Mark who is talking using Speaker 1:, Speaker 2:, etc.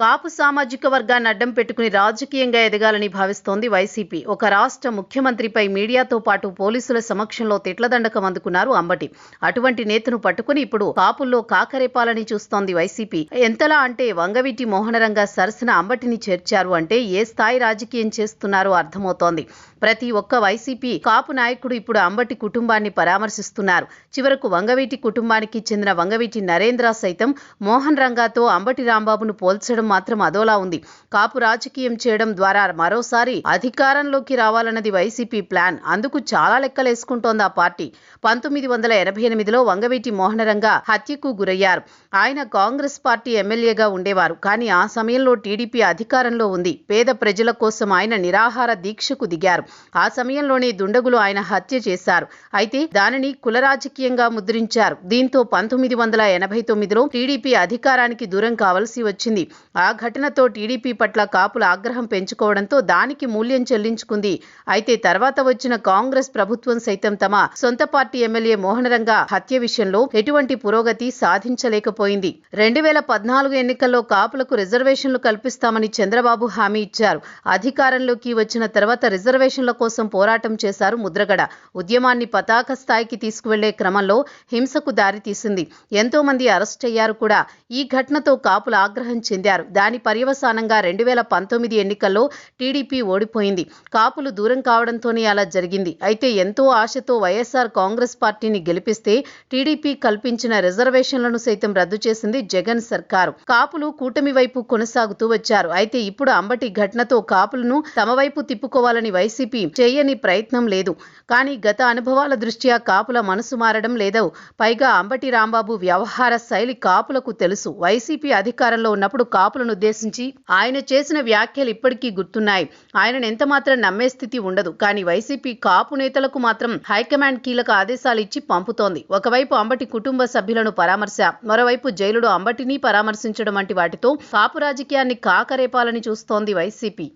Speaker 1: కాపు సామాజిక వర్గాన్ని అడ్డం పెట్టుకుని రాజకీయంగా ఎదగాలని భావిస్తోంది వైసీపీ. ఒక రాష్ట్ర ముఖ్యమంత్రిపై మీడియాతో పాటు పోలీసుల సమక్షంలో తిట్లదండకం అందుకున్నారు అంబటి. అటువంటి నేతను పట్టుకుని ఇప్పుడు కాపుల్లో కాకరేపాలని చూస్తోంది వైసీపీ. ఎంతలా అంటే వంగవీటి మోహనరంగ సరసన అంబటిని చేర్చారు అంటే ఏ స్థాయి రాజకీయం చేస్తున్నారో అర్థమవుతోంది. ప్రతి ఒక్క వైసీపీ కాపు నాయకుడు ఇప్పుడు అంబటి కుటుంబాన్ని పరామర్శిస్తున్నారు. చివరకు వంగవీటి కుటుంబానికి చెందిన వంగవీటి నరేంద్ర సైతం మోహన్ రంగాతో అంబటి రాంబాబును పోల్చడం మాత్రం అదోలా ఉంది. కాపు రాజకీయం చేయడం ద్వారా మరోసారి అధికారంలోకి రావాలన్నది వైసీపీ ప్లాన్. అందుకు చాలా లెక్కలేసుకుంటోంది ఆ పార్టీ. 1988లో వంగవీటి మోహనరంగ హత్యకు గురయ్యారు. ఆయన కాంగ్రెస్ పార్టీ ఎమ్మెల్యేగా ఉండేవారు. కానీ ఆ సమయంలో టీడీపీ అధికారంలో ఉంది. పేద ప్రజల కోసం ఆయన నిరాహార దీక్షకు దిగారు. ఆ సమయంలోనే దుండగులు ఆయన హత్య చేశారు. అయితే దానిని కుల రాజకీయంగా ముద్రించారు. దీంతో 1989లో టీడీపీ అధికారానికి దూరం కావలసి వచ్చింది. ఆ ఘటనతో టీడీపీ పట్ల కాపుల ఆగ్రహం పెంచుకోవడంతో దానికి మూల్యం చెల్లించుకుంది. అయితే తర్వాత వచ్చిన కాంగ్రెస్ ప్రభుత్వం సైతం తమ సొంత పార్టీ ఎమ్మెల్యే మోహనరంగ హత్య విషయంలో ఎటువంటి పురోగతి సాధించలేకపోయింది. 2014 ఎన్నికల్లో కాపులకు రిజర్వేషన్లు కల్పిస్తామని చంద్రబాబు హామీ ఇచ్చారు. అధికారంలోకి వచ్చిన తర్వాత రిజర్వేషన్ల కోసం పోరాటం చేశారు ముద్రగడ. ఉద్యమాన్ని పతాక స్థాయికి తీసుకువెళ్లే క్రమంలో హింసకు దారితీసింది. ఎంతో మంది అరెస్ట్ అయ్యారు కూడా. ఈ ఘటనతో కాపుల ఆగ్రహం చెందారు. దాని పర్యవసానంగా 2019 ఎన్నికల్లో టీడీపీ ఓడిపోయింది. కాపులు దూరం కావడంతోనే అలా జరిగింది. అయితే ఎంతో ఆశతో వైఎస్ఆర్ కాంగ్రెస్ పార్టీని గెలిపిస్తే టీడీపీ కల్పించిన రిజర్వేషన్లను సైతం రద్దు చేసింది జగన్ సర్కారు. కాపులు కూటమి వైపు కొనసాగుతూ వచ్చారు. అయితే ఇప్పుడు అంబటి ఘటనతో కాపులను తమ వైపు తిప్పుకోవాలని వైసీపీ చేయని ప్రయత్నం లేదు. కానీ గత అనుభవాల దృష్ట్యా కాపుల మనసు మారడం లేదు. పైగా అంబటి రాంబాబు వ్యవహార శైలి కాపులకు తెలుసు. వైసీపీ అధికారంలో ఉన్నప్పుడు కాపులను ఉద్దేశించి ఆయన చేసిన వ్యాఖ్యలు ఇప్పటికీ గుర్తున్నాయి. ఆయనను ఎంతమాత్రం నమ్మే స్థితి ఉండదు. కానీ వైసీపీ కాపు నేతలకు మాత్రం హైకమాండ్ కీలక ఆదేశాలు ఇచ్చి పంపుతోంది. ఒకవైపు అంబటి కుటుంబ సభ్యులను పరామర్శ, మరోవైపు జైలులో అంబటిని పరామర్శించడం వంటి వాటితో కాపు రాజకీయాన్ని కాకరేపాలని చూస్తోంది వైసీపీ.